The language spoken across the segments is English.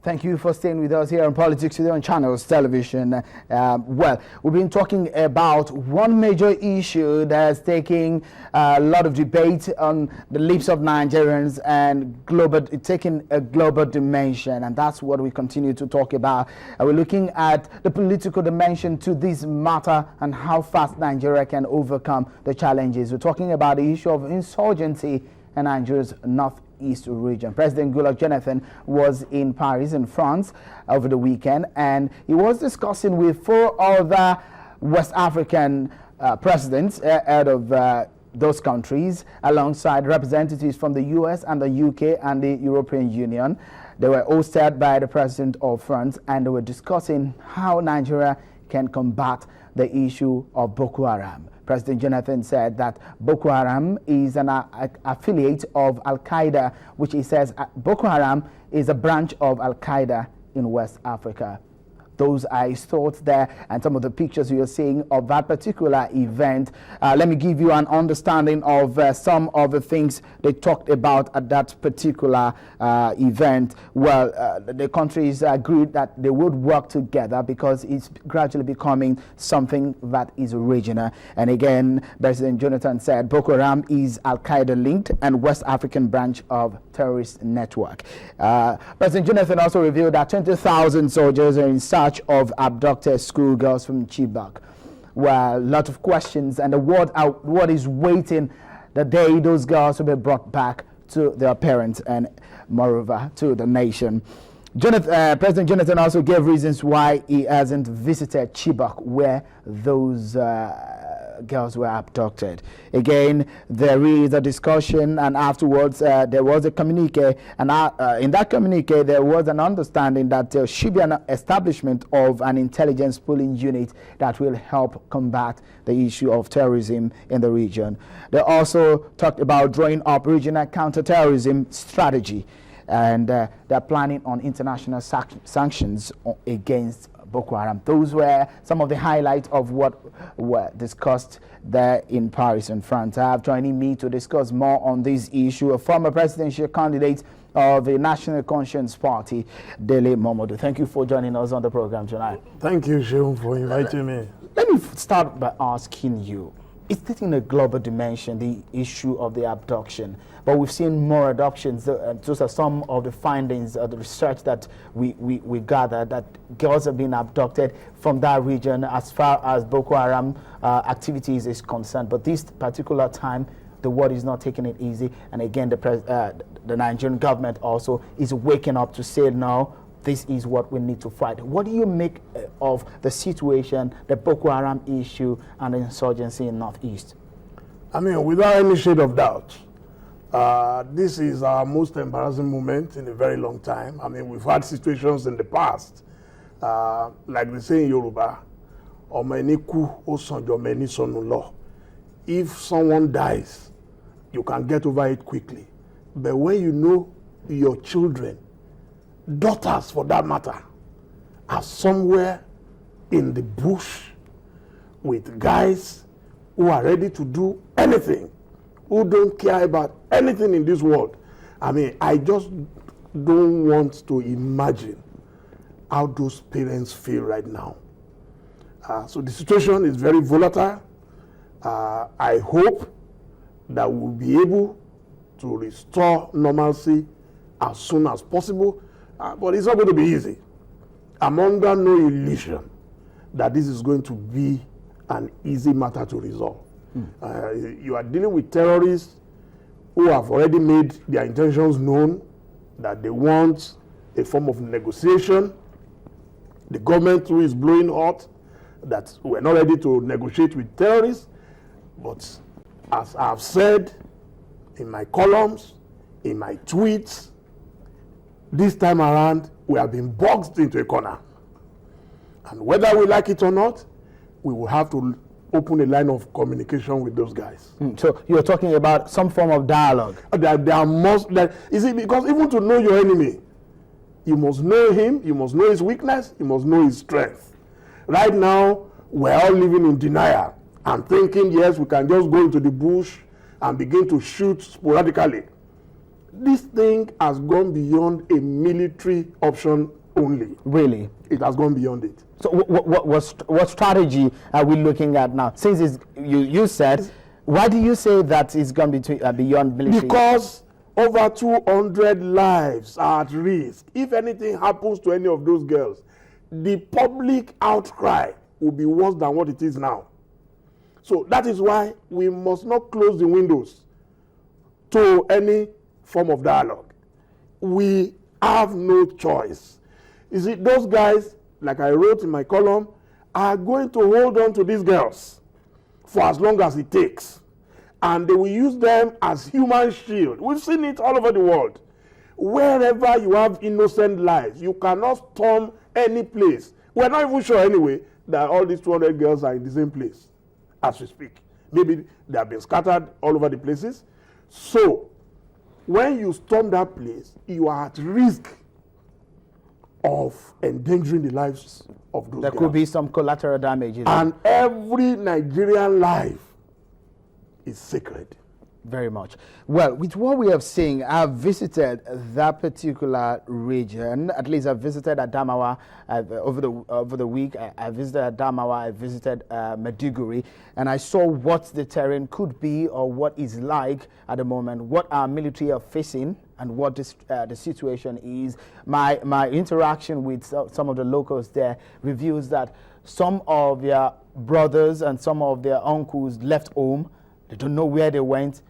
Thank you for staying with us here on Politics Today on Channels Television. Well, we've been talking about one major issue that's taking a lot of debate on the lips of Nigerians and taking a global dimension, and that's what we continue to talk about. We're looking at the political dimension to this matter and how fast Nigeria can overcome the challenges. We're talking about the issue of insurgency in Nigeria's northeast region. President Goodluck Jonathan was in Paris, in France, over the weekend, and he was discussing with 4 other West African presidents out of those countries, alongside representatives from the US and the UK and the European Union. They were hosted by the president of France, and they were discussing how Nigeria can combat the issue of Boko Haram. President Jonathan said that Boko Haram is an affiliate of Al-Qaeda, which he says Boko Haram is a branch of Al-Qaeda in West Africa. Those are his thoughts there, and some of the pictures you're seeing of that particular event. Let me give you an understanding of some of the things they talked about at that particular event. Well, the countries agreed that they would work together because it's gradually becoming something that is regional. And again, President Jonathan said Boko Haram is Al-Qaeda linked and West African branch of terrorist network. President Jonathan also revealed that 20,000 soldiers are in search of abducted schoolgirls from Chibok. Well, a lot of questions, and the what is waiting the day those girls will be brought back to their parents and, moreover, to the nation. President Jonathan also gave reasons why he hasn't visited Chibok, where those girls were abducted. Again, there is a discussion, and afterwards there was a communique, and in that communique there was an understanding that there should be an establishment of an intelligence pooling unit that will help combat the issue of terrorism in the region. They also talked about drawing up regional counterterrorism strategy, and they're planning on international sanctions against Boko Haram. Those were some of the highlights of what were discussed there in Paris and France. I have joining me to discuss more on this issue a former presidential candidate of the National Conscience Party, Dele Momodu. Thank you for joining us on the program tonight. Thank you, Sheung, for inviting me. Let me start by asking you, it's taking a global dimension, the issue of the abduction, but we've seen more abductions. Those are some of the findings of the research that we gathered, that girls have been abducted from that region as far as Boko Haram activities is concerned. But this particular time, the world is not taking it easy. And again, the Nigerian government also is waking up to say, no, this is what we need to fight. What do you make of the situation, the Boko Haram issue, and the insurgency in Northeast? I mean, without any shade of doubt, this is our most embarrassing moment in a very long time. I mean, we've had situations in the past, like they say in Yoruba, if someone dies, you can get over it quickly. But when you know your children, daughters for that matter, are somewhere in the bush with guys who are ready to do anything, who don't care about anything in this world. I mean, I just don't want to imagine how those parents feel right now. So the situation is very volatile. I hope that we'll be able to restore normalcy as soon as possible, but it's not going to be easy. I'm under no illusion that this is going to be an easy matter to resolve. You are dealing with terrorists who have already made their intentions known, that they want a form of negotiation. The government who is blowing hot that we're not ready to negotiate with terrorists. But as I've said in my columns, in my tweets, this time around we have been boxed into a corner. And whether we like it or not, we will have to open a line of communication with those guys. So you're talking about some form of dialogue. Is it because even to know your enemy, you must know him, you must know his weakness, you must know his strength. Right now, we're all living in denial and thinking, yes, we can just go into the bush and begin to shoot sporadically. This thing has gone beyond a military option only. Really? It has gone beyond it. So what strategy are we looking at now? Since you said, why do you say that it's gone beyond military? Because over 200 lives are at risk. If anything happens to any of those girls, the public outcry will be worse than what it is now. So that is why we must not close the windows to any form of dialogue. We have no choice. You see, those guys, like I wrote in my column, are going to hold on to these girls for as long as it takes. And they will use them as human shield. We've seen it all over the world. Wherever you have innocent lives, you cannot storm any place. We're not even sure anyway that all these 200 girls are in the same place as we speak. Maybe they have been scattered all over the places. So, when you storm that place, you are at risk of endangering the lives of those girls. There could be some collateral damage. And every Nigerian life is sacred. Very much. Well, with what we have seen, I've visited that particular region. At least I've visited Adamawa over the week. I visited Adamawa, I visited Maiduguri, and I saw what the terrain could be or what is like at the moment, what our military are facing, and what the situation is. My interaction with some of the locals there reveals that some of their brothers and some of their uncles left home. They don't know where they went,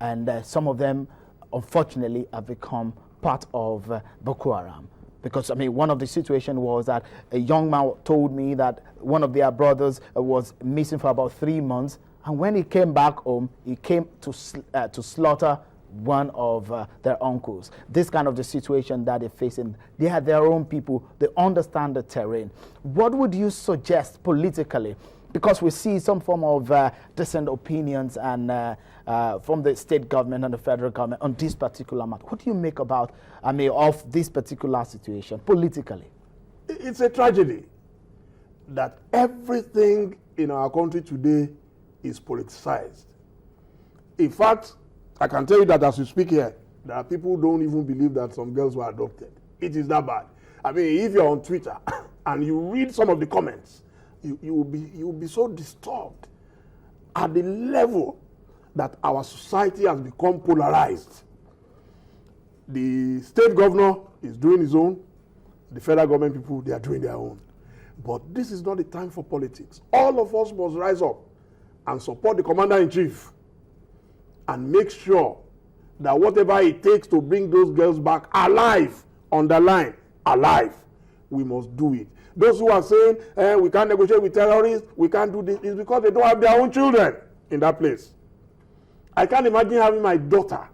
and some of them, unfortunately, have become part of Boko Haram. Because, I mean, one of the situations was that a young man told me that one of their brothers was missing for about 3 months, and when he came back home, he came to slaughter one of their uncles. This kind of the situation that they're facing. They are their own people. They understand the terrain. What would you suggest politically? Because we see some form of dissenting opinions and from the state government and the federal government on this particular matter. What do you make about, of this particular situation politically? It's a tragedy that everything in our country today is politicized. In fact, I can tell you that as we speak here, there are people who don't even believe that some girls were adopted. It is that bad. I mean, if you're on Twitter and you read some of the comments, you will be so disturbed at the level that our society has become polarized. The state governor is doing his own. The federal government people, they are doing their own. But this is not the time for politics. All of us must rise up and support the commander-in-chief and make sure that whatever it takes to bring those girls back alive, underline, alive, we must do it. Those who are saying, we can't negotiate with terrorists, we can't do this, is because they don't have their own children in that place. I can't imagine having my daughter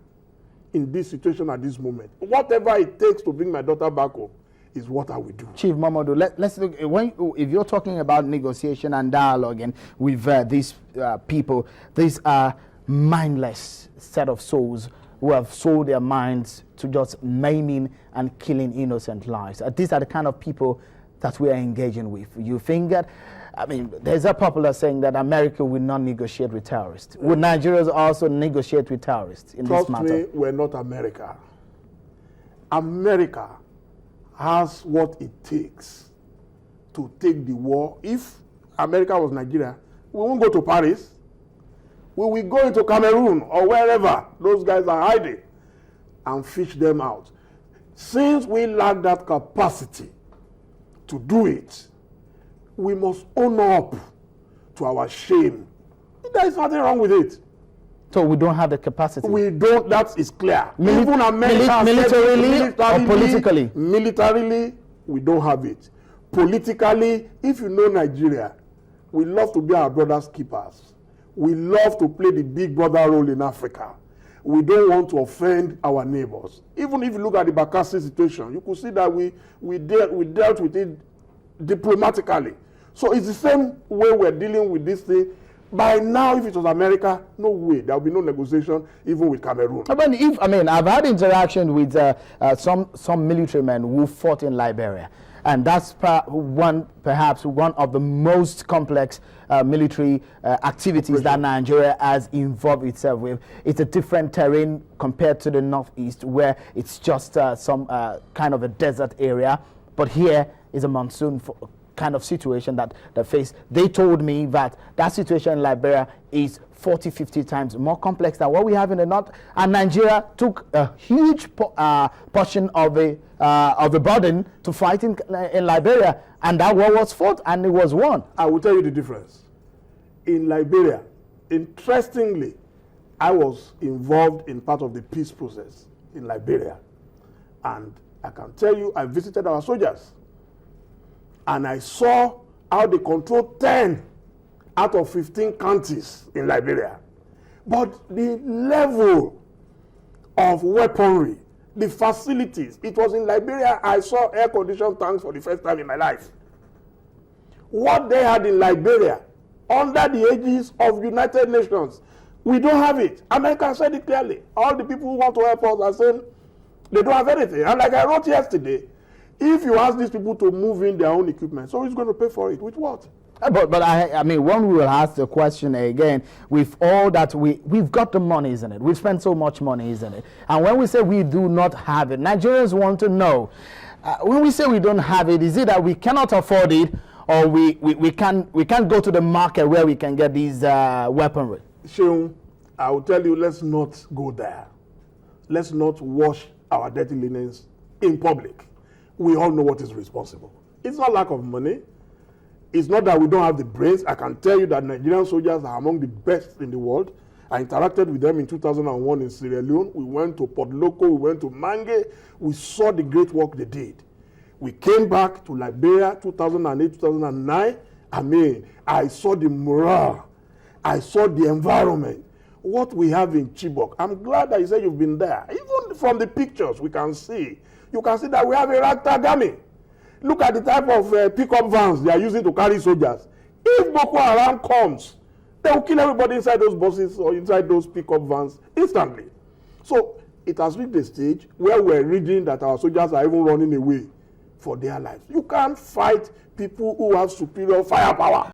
in this situation at this moment. Whatever it takes to bring my daughter back home is what I will do. Chief Momodu, let's look, if you're talking about negotiation and dialoguing with these people, these are mindless set of souls who have sold their minds to just maiming and killing innocent lives. These are the kind of people that we are engaging with. You think that, there's a popular saying that America will not negotiate with terrorists. Would Nigerians also negotiate with terrorists in this matter? Trust me, we're not America. America has what it takes to take the war. If America was Nigeria, we won't go to Paris. We will go into Cameroon or wherever those guys are hiding and fish them out. Since we lack that capacity to do it, we must own up to our shame. There is nothing wrong with it. So we don't have the capacity? We don't, that is clear. Even America militarily or politically? Militarily, we don't have it. Politically, if you know Nigeria, we love to be our brother's keepers. We love to play the big brother role in Africa. We don't want to offend our neighbors. Even if you look at the Bakassi situation, you could see that we dealt with it diplomatically. So it's the same way we're dealing with this thing. By now, if it was America, no way. There will be no negotiation, even with Cameroon. I've had interaction with some military men who fought in Liberia. and that's perhaps one of the most complex military activities that Nigeria has involved itself with. It's a different terrain compared to the northeast, where it's just some kind of a desert area, but here is a monsoon kind of situation that they face. They told me that situation in Liberia is 40, 50 times more complex than what we have in the north, and Nigeria took a huge portion of the burden to fight in Liberia, and that war was fought and it was won. I will tell you the difference. In Liberia, interestingly, I was involved in part of the peace process in Liberia, and I can tell you, I visited our soldiers, and I saw how they controlled 10 out of 15 counties in Liberia. But the level of weaponry, the facilities, it was in Liberia I saw air-conditioned tanks for the first time in my life. What they had in Liberia, under the aegis of United Nations, we don't have it. America said it clearly. All the people who want to help us are saying they don't have anything. And like I wrote yesterday, if you ask these people to move in their own equipment, so who's going to pay for it? With what? But I mean, when we will ask the question again, with all that we've got the money, isn't it? We've spent so much money, isn't it? And when we say we do not have it, Nigerians want to know, when we say we don't have it, is it that we cannot afford it, or we can't go to the market where we can get these weaponry? Seun, I will tell you, let's not go there. Let's not wash our dirty linens in public. We all know what is responsible. It's not lack of money. It's not that we don't have the brains. I can tell you that Nigerian soldiers are among the best in the world. I interacted with them in 2001 in Sierra Leone. We went to Port Loko, we went to Mange. We saw the great work they did. We came back to Liberia 2008, 2009. I mean, I saw the morale. I saw the environment. What we have in Chibok. I'm glad that you said you've been there. Even from the pictures we can see, you can see that we have a ragtag army. Look at the type of pickup vans they are using to carry soldiers. If Boko Haram comes, they will kill everybody inside those buses or inside those pickup vans instantly. So it has reached the stage where we're reading that our soldiers are even running away for their lives. You can't fight people who have superior firepower.